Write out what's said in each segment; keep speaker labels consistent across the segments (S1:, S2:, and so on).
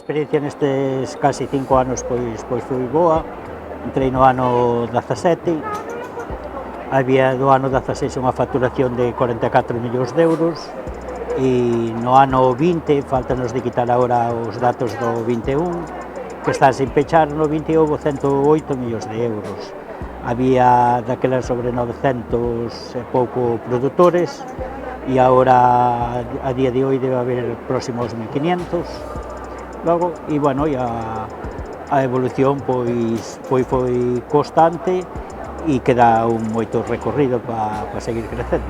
S1: experiencia nestes casi 5 anos pois foi boa. Entrei no ano 17, había do ano 16 unha facturación de 44 millóns de euros e no ano 20, faltanos de quitar agora os datos do 21, que está sin pechar, no 20 houve 108 millóns de euros. Había daquelas sobre 900 e pouco produtores e agora a día de hoy debe haber próximos 1500. Logo, e bueno, e a evolución pois foi constante e queda un moito recorrido para seguir crecendo.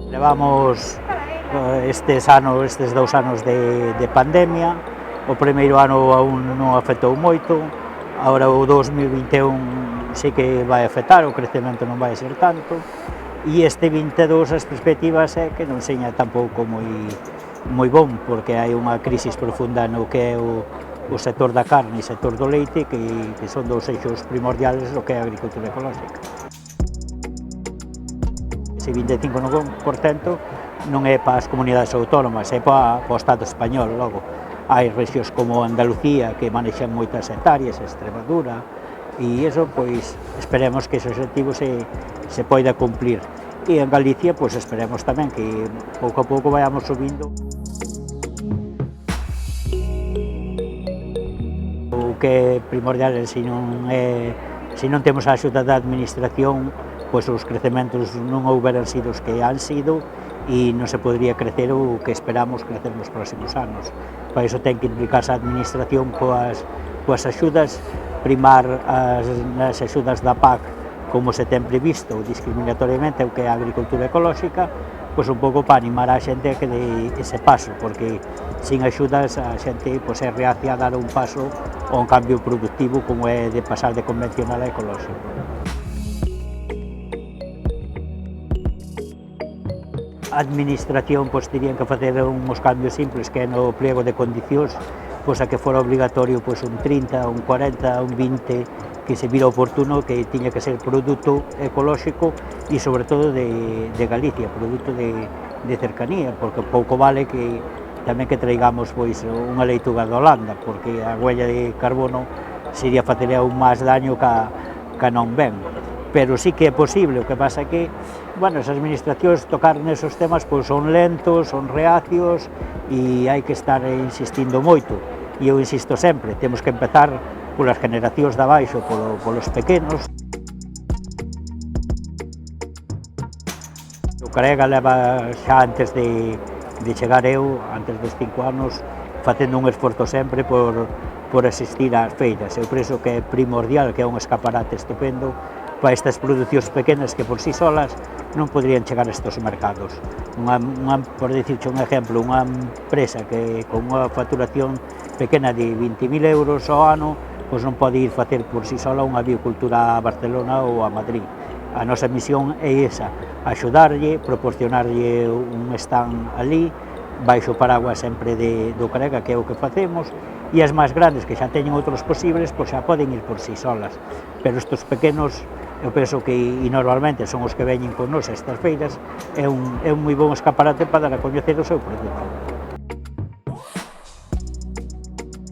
S1: Levamos estes 2 anos de pandemia. O primeiro ano aún non afectou moito, agora o 2021 sí que vai afectar, o crecemento non vai ser tanto, e este 22 as perspectivas é que non seña tampouco moi bon, porque hai unha crisis profunda no que é o sector da carne e o sector do leite, que son dous eixos primordiales do que é a agricultura ecolóxica. Ese 25% non é para as comunidades autónomas, é para o Estado español. Logo, hai rexións como Andalucía que manexan moitas hectáreas, Extremadura, e iso, pois, esperemos que ese objetivo se poida cumplir. E en Galicia, pois, esperemos tamén que pouco a pouco vayamos subindo. O que é primordial é se non temos a axuda da administración, pois os crecementos non houberan sido os que han sido e non se podría crecer o que esperamos crecer nos próximos anos. Para iso ten que implicarse a administración coas axudas, primar as axudas da PAC como se ten previsto discriminatoriamente o que é a agricultura ecolóxica, pois un pouco para animar a xente a que dé ese paso, porque sin axudas a xente pois é reacia a dar un paso a un cambio productivo como é de pasar de convencional a ecolóxico. A administración pois terían que facer uns cambios simples, que é no pliego de condicións, pois a que fora obligatorio pois un 30, un 40, un 20, que se vira oportuno que tiña que ser produto ecolóxico e sobre todo de Galicia, produto de cercanía, porque pouco vale que tamén que traigamos pois unha leituga de Holanda, porque a huella de carbono sería facerle aún máis daño que non ven. Pero sí que é posible, o que pasa que, bueno, as administracións tocar nesos temas pois son lentos, son reacios e hai que estar insistindo moito. E eu insisto sempre, temos que empezar polas generacións de abaixo, polos pequenos. O Carega leva xa antes de chegar eu, antes dos 5 anos, facendo un esforzo sempre por asistir ás feiras. Eu penso que é primordial, que é un escaparate estupendo para estas producións pequenas que por sí solas non poderían chegar a estes mercados. Por dicirche un exemplo, unha empresa que con unha facturación pequena de 20.000 euros ao ano, pois non pode ir facer por sí sola unha biocultura a Barcelona ou a Madrid. A nosa misión é esa, axudarlle, proporcionarlle un stand ali, baixo o paraguas sempre do Carega, que é o que facemos, e as máis grandes, que xa teñen outros posibles, pois xa poden ir por sí solas. Pero estes pequenos, eu penso que, e normalmente son os que veñen con nos a estas feiras, é un moi bon escaparate para dar a coñecer o seu produto.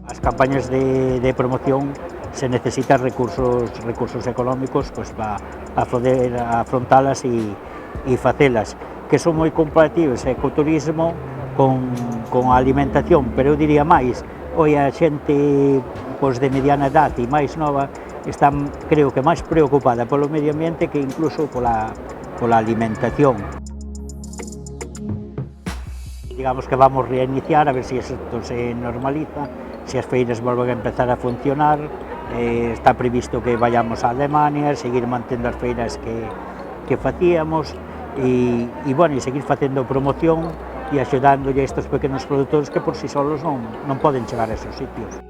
S1: As campañas de promoción se necesitan recursos económicos pois, para poder afrontalas e facelas, que son moi compatibles co turismo, con a alimentación, pero eu diría máis, hoxe a xente pois, de mediana edad e máis nova está, creo que, máis preocupada polo medio ambiente que incluso pola alimentación. Digamos que vamos reiniciar, a ver se isto se normaliza, se as feiras volven a empezar a funcionar. Está previsto que vayamos a Alemania, seguir mantendo as feiras que facíamos e seguir facendo promoción e axudándolle a estes pequenos produtores que por si solos non poden chegar a esos sitios.